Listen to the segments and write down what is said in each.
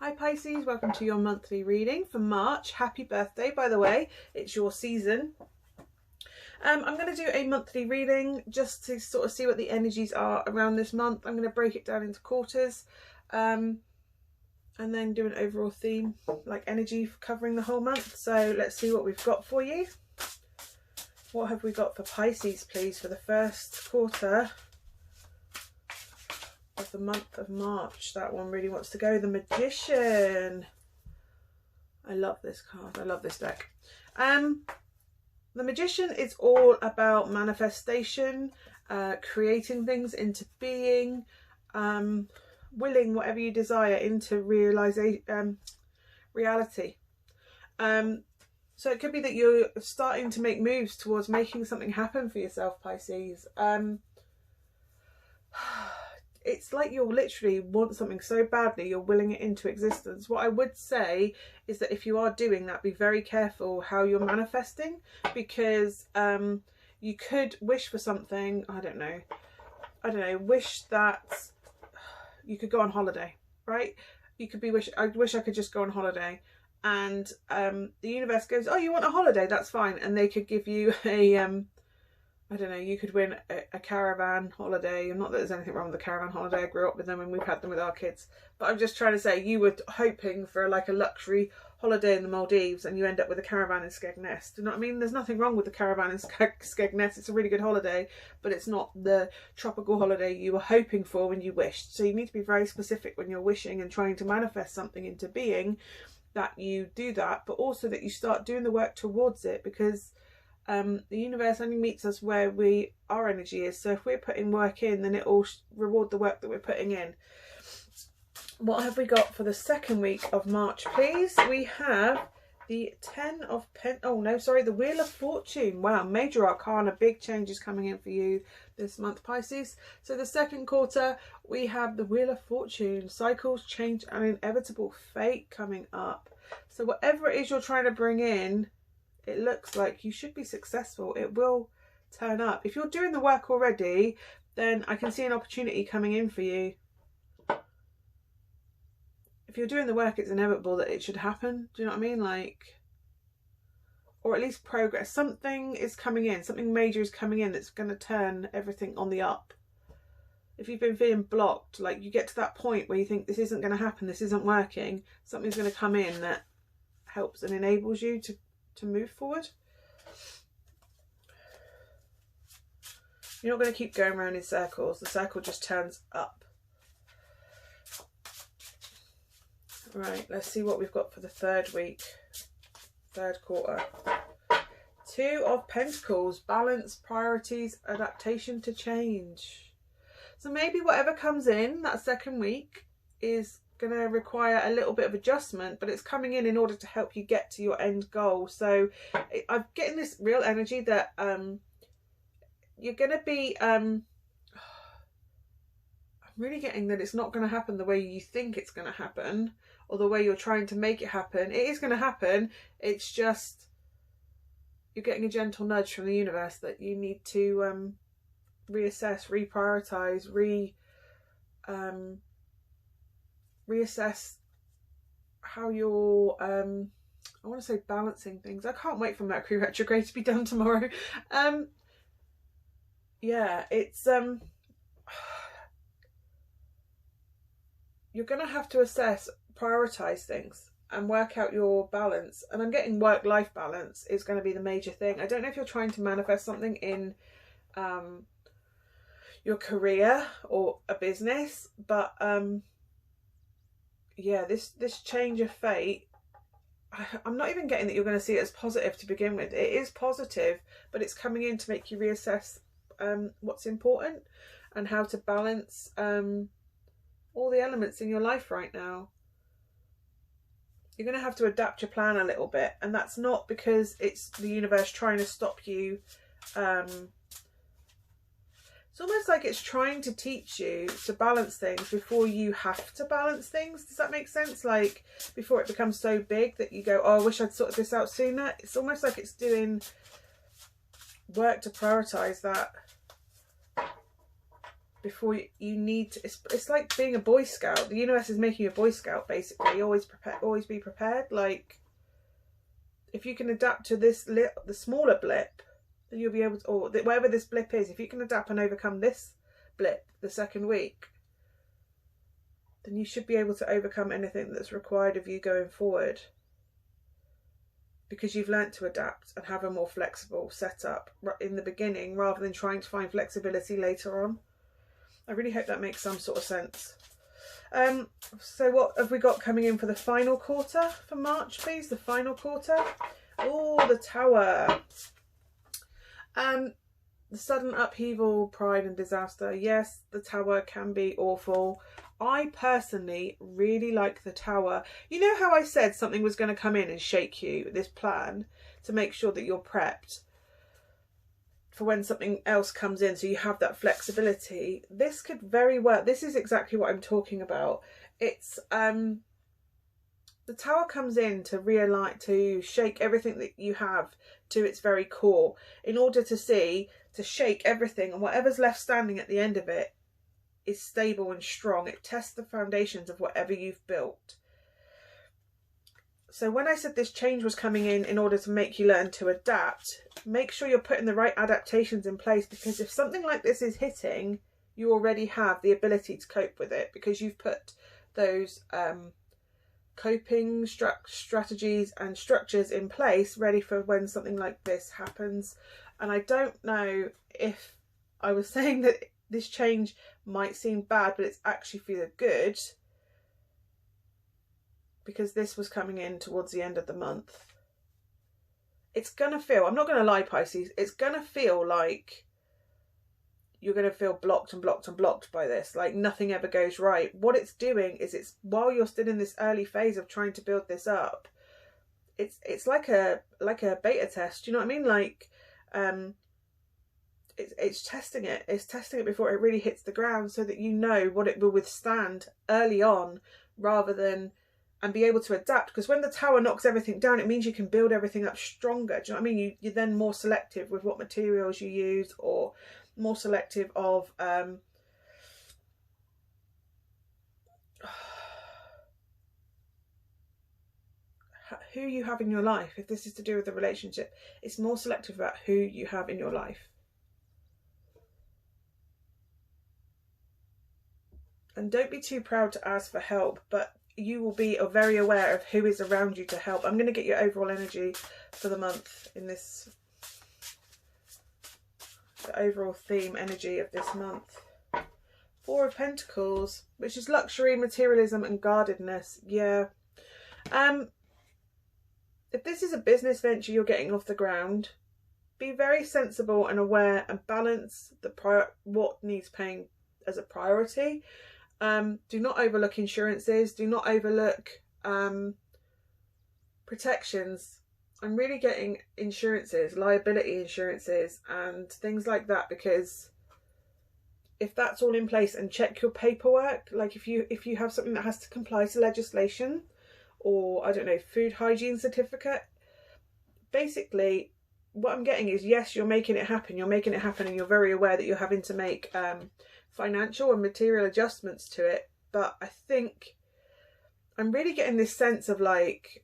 Hi Pisces, welcome to your monthly reading for March. Happy birthday, by the way, it's your season. I'm going to do a monthly reading just to sort of see what the energies are around this month. I'm going to break it down into quarters and then do an overall theme, like energy covering the whole month. So let's see what we've got for you. What have we got for Pisces, please, for the first quarter of the month of March? That one really wants to go. The Magician. I love this card. I love this deck. The Magician is all about manifestation, creating things into being, willing whatever you desire into reality. So it could be that you're starting to make moves towards making something happen for yourself, Pisces. It's like you literally want something so badly, you're willing it into existence. What I would say is that if you are doing that, be very careful how you're manifesting, because you could wish for something, I don't know, wish that you could go on holiday, right? You could be I wish I could just go on holiday. And the universe goes, oh, you want a holiday? That's fine. And they could give you a I don't know, you could win a caravan holiday. Not that there's anything wrong with the caravan holiday. I grew up with them and we've had them with our kids. But I'm just trying to say, you were hoping for like a luxury holiday in the Maldives and you end up with a caravan in Skegness. Do you know what I mean? There's nothing wrong with the caravan in Skegness. It's a really good holiday, but it's not the tropical holiday you were hoping for when you wished. So you need to be very specific when you're wishing and trying to manifest something into being, that you do that, but also that you start doing the work towards it, because the universe only meets us where our energy is. So if we're putting work in, then it will reward the work that we're putting in. What have we got for the second week of March, please? We have the the Wheel of Fortune. Wow, major arcana, big changes coming in for you this month, Pisces. So the second quarter, we have the Wheel of Fortune, cycles, change and inevitable fate coming up. So whatever it is you're trying to bring in, it looks like you should be successful. It will turn up. If you're doing the work already, then I can see an opportunity coming in for you. If you're doing the work, it's inevitable that it should happen. Do you know what I mean? Like, or at least progress. Something is coming in. Something major is coming in that's going to turn everything on the up. If you've been feeling blocked, like you get to that point where you think this isn't going to happen, this isn't working, something's going to come in that helps and enables you to move forward. You're not going to keep going around in circles. The circle just turns up. Right, let's see what we've got for the third quarter. Two of Pentacles, balance, priorities, adaptation to change. So maybe whatever comes in that second week is going to require a little bit of adjustment, but it's coming in order to help you get to your end goal. So I'm getting this real energy that you're going to be I'm really getting that it's not going to happen the way you think it's going to happen, or the way you're trying to make it happen. It is going to happen. It's just you're getting a gentle nudge from the universe that you need to reassess, reprioritize, reassess how you're I want to say balancing things. I can't wait for Mercury retrograde to be done tomorrow. Yeah, it's you're gonna have to assess, prioritize things and work out your balance. And I'm getting work-life balance is going to be the major thing. I don't know if you're trying to manifest something in your career or a business, but yeah, this change of fate, I'm not even getting that you're going to see it as positive to begin with. It is positive, but it's coming in to make you reassess what's important and how to balance all the elements in your life right now. You're going to have to adapt your plan a little bit, and that's not because it's the universe trying to stop you. It's almost like it's trying to teach you to balance things before you have to balance things. Does that make sense? Like before it becomes so big that you go, oh, I wish I'd sorted this out sooner. It's almost like it's doing work to prioritize that. before you need to, it's like being a Boy Scout. The universe is making you a Boy Scout, basically. Always be prepared. Like, if you can adapt to this the smaller blip, then you'll be able to, or whatever this blip is, if you can adapt and overcome this blip the second week, then you should be able to overcome anything that's required of you going forward, because you've learnt to adapt and have a more flexible setup in the beginning rather than trying to find flexibility later on. I really hope that makes some sort of sense. So what have we got coming in for the final quarter for March, please? The final quarter. Oh, the Tower. The sudden upheaval, pride and disaster. Yes, the Tower can be awful. I personally really like the Tower. You know how I said something was going to come in and shake you, this plan, to make sure that you're prepped for when something else comes in, so you have that flexibility. This could very well, this is exactly what I'm talking about. It's the Tower comes in to realign, to shake everything that you have to its very core, in order to shake everything, and whatever's left standing at the end of it is stable and strong. It tests the foundations of whatever you've built. So when I said this change was coming in order to make you learn to adapt, make sure you're putting the right adaptations in place, because if something like this is hitting, you already have the ability to cope with it, because you've put those coping strategies and structures in place ready for when something like this happens. And I don't know if I was saying that this change might seem bad, but it's actually for the good, because this was coming in towards the end of the month. It's going to feel, I'm not going to lie, Pisces, it's going to feel like you're going to feel blocked and blocked and blocked by this. Like nothing ever goes right. What it's doing is, it's while you're still in this early phase of trying to build this up, it's like a beta test. Do you know what I mean? Like, it's testing it. It's testing it before it really hits the ground, so that you know what it will withstand early on, rather than, and be able to adapt. Because when the Tower knocks everything down, it means you can build everything up stronger. Do you know what I mean? You're then more selective with what materials you use, or more selective of who you have in your life. If this is to do with the relationship, it's more selective about who you have in your life. And don't be too proud to ask for help, but you will be very aware of who is around you to help. I'm going to get your overall energy for the month in this, the overall theme energy of this month. Four of Pentacles, which is luxury, materialism and guardedness. Yeah. If this is a business venture you're getting off the ground, be very sensible and aware, and balance what needs paying as a priority. Do not overlook insurances. Do not overlook protections. I'm really getting insurances, liability insurances and things like that, because if that's all in place, and check your paperwork, like if you have something that has to comply to legislation, or I don't know, food hygiene certificate, basically what I'm getting is, yes, you're making it happen, and you're very aware that you're having to make financial and material adjustments to it. But I think I'm really getting this sense of like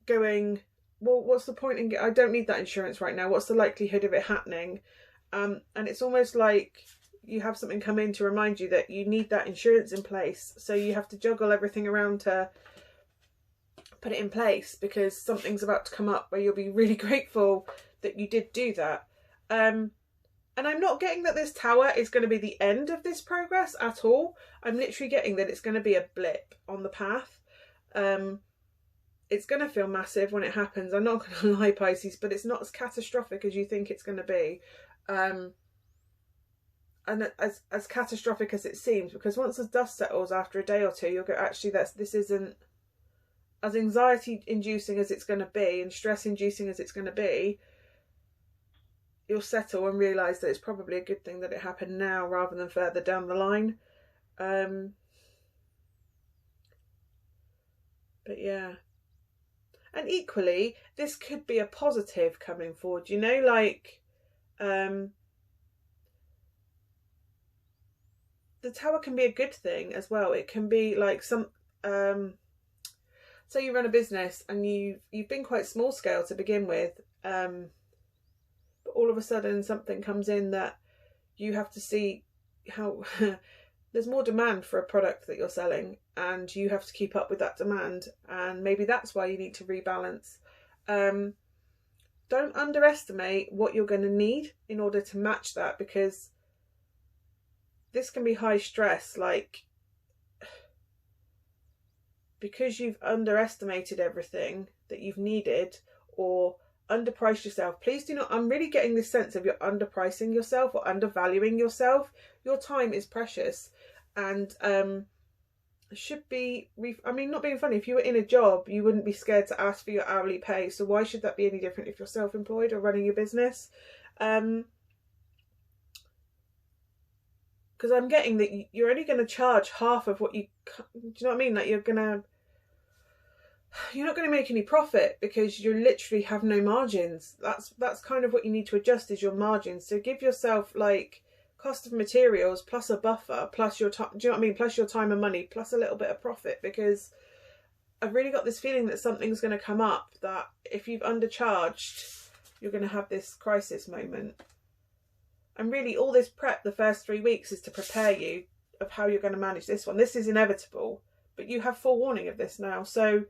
going, well, what's the point in I don't need that insurance right now, what's the likelihood of it happening? And it's almost like you have something come in to remind you that you need that insurance in place, so you have to juggle everything around to put it in place, because something's about to come up where you'll be really grateful that you did do that. And I'm not getting that this Tower is going to be the end of this progress at all. I'm literally getting that it's going to be a blip on the path. It's going to feel massive when it happens. I'm not going to lie, Pisces, but it's not as catastrophic as you think it's going to be. And as catastrophic as it seems, because once the dust settles after a day or two, you'll go, actually, this isn't as anxiety inducing as it's going to be, and stress inducing as it's going to be. You'll settle and realise that it's probably a good thing that it happened now rather than further down the line. But yeah. And equally, this could be a positive coming forward, you know, like the Tower can be a good thing as well. It can be like some say you run a business and you've been quite small scale to begin with, but all of a sudden something comes in that you have to see how there's more demand for a product that you're selling, and you have to keep up with that demand, and maybe that's why you need to rebalance. Don't underestimate what you're going to need in order to match that, because this can be high stress, like, because you've underestimated everything that you've needed or underpriced yourself. Please do not, I'm really getting this sense of you're underpricing yourself or undervaluing yourself. Your time is precious, and should be, I mean, not being funny, if you were in a job, you wouldn't be scared to ask for your hourly pay. So why should that be any different if you're self-employed or running your business? Because I'm getting that you're only going to charge half of what you, do you know what I mean? Like you're not going to make any profit because you literally have no margins. That's kind of what you need to adjust, is your margins. So give yourself like cost of materials plus a buffer plus your time, do you know what I mean? Plus your time and money plus a little bit of profit, because I've really got this feeling that something's going to come up that if you've undercharged, you're going to have this crisis moment. And really all this prep the first 3 weeks is to prepare you of how you're going to manage this one. This is inevitable, but you have forewarning of this now. So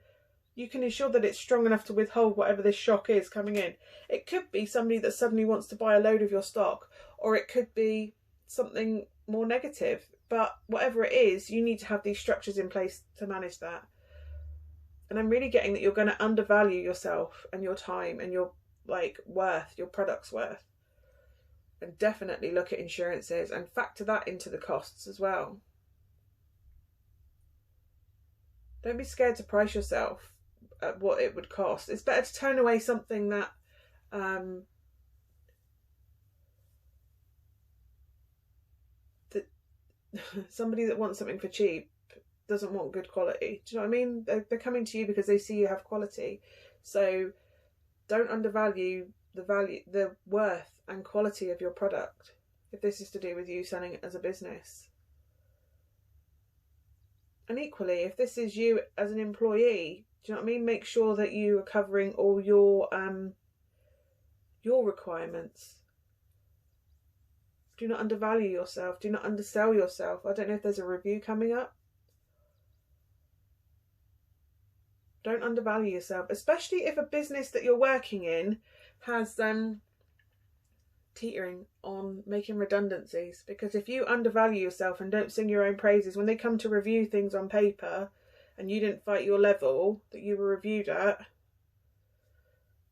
you can ensure that it's strong enough to withhold whatever this shock is coming in. It could be somebody that suddenly wants to buy a load of your stock, or it could be something more negative. But whatever it is, you need to have these structures in place to manage that. And I'm really getting that you're going to undervalue yourself and your time and your like worth, your product's worth. And definitely look at insurances and factor that into the costs as well. Don't be scared to price yourself at what it would cost. It's better to turn away something that somebody that wants something for cheap doesn't want good quality. Do you know what I mean? They're coming to you because they see you have quality. So don't undervalue the worth and quality of your product if this is to do with you selling it as a business. And equally, if this is you as an employee, do you know what I mean? Make sure that you are covering all your requirements. Do not undervalue yourself. Do not undersell yourself. I don't know if there's a review coming up. Don't undervalue yourself, especially if a business that you're working in has teetering on making redundancies. Because if you undervalue yourself and don't sing your own praises, when they come to review things on paper and you didn't fight your level that you were reviewed at,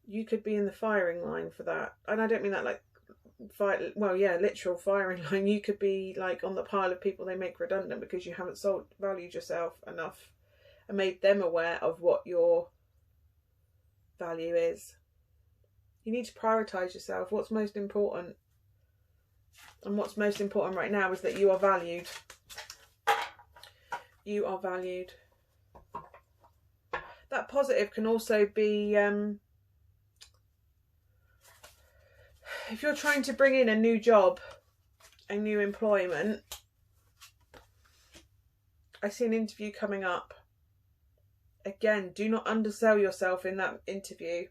you could be in the firing line for that. And I don't mean that like literal firing line. You could be like on the pile of people they make redundant because you haven't valued yourself enough and made them aware of what your value is. You need to prioritise yourself. What's most important? And what's most important right now is that you are valued. You are valued. That positive can also be if you're trying to bring in a new job, a new employment. I see an interview coming up. Again, do not undersell yourself in that interview.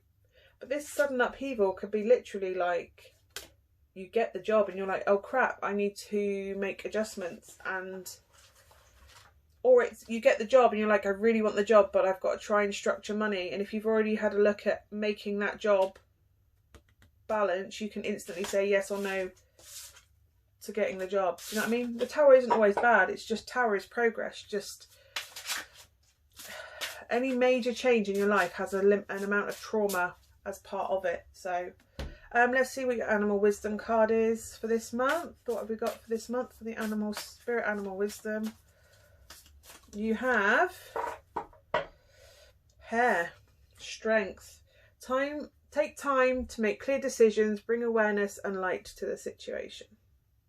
But this sudden upheaval could be literally like you get the job and you're like, oh crap, I need to make adjustments. Or it's you get the job and you're like, I really want the job, but I've got to try and structure money. And if you've already had a look at making that job balance, you can instantly say yes or no to getting the job. Do you know what I mean? The Tower isn't always bad. It's just Tower is progress. Just any major change in your life has an amount of trauma as part of it. So let's see what your animal wisdom card is for this month. What have we got for this month for the animal spirit animal wisdom? You have hair, strength, time. Take time to make clear decisions, bring awareness and light to the situation.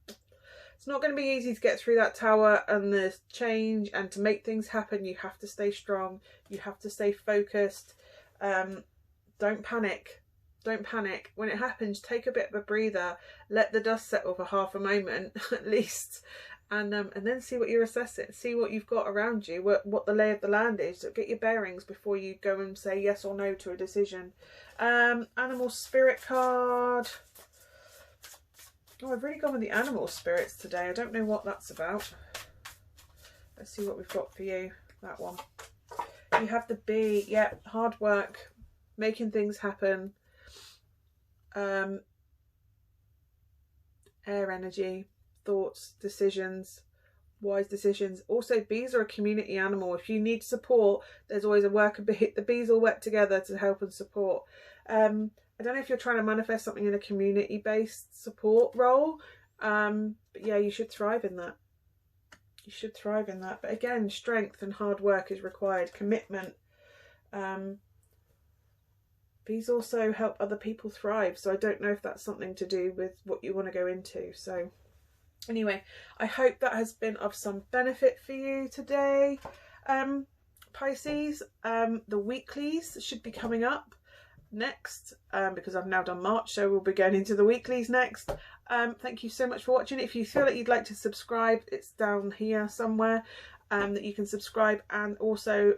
It's not going to be easy to get through that Tower and the change, and to make things happen you have to stay strong, you have to stay focused. Don't panic. Don't panic. When it happens, take a bit of a breather, let the dust settle for half a moment at least, and then see what you're assessing, see what you've got around you, what the lay of the land is. So get your bearings before you go and say yes or no to a decision. Animal spirit card. Oh, I've really gone with the animal spirits today. I don't know what that's about. Let's see what we've got for you. That one. You have the bee. Yep, hard work, making things happen. Air energy, thoughts, decisions, wise decisions. Also, bees are a community animal. If you need support, there's always a worker bee. The bees all work together to help and support. I don't know if you're trying to manifest something in a community-based support role, but yeah, you should thrive in that. You should thrive in that. But again, strength and hard work is required, commitment. Bees also help other people thrive, so I don't know if that's something to do with what you want to go into. So anyway, I hope that has been of some benefit for you today. Pisces, the weeklies should be coming up next, because I've now done March, so we'll be going into the weeklies next. Thank you so much for watching. If you feel like you'd like to subscribe, it's down here somewhere, that you can subscribe, and also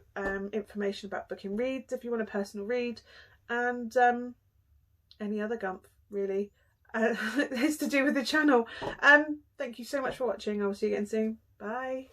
information about booking reads if you want a personal read, and any other gump really is to do with the channel. Thank you so much for watching. I'll see you again soon. Bye.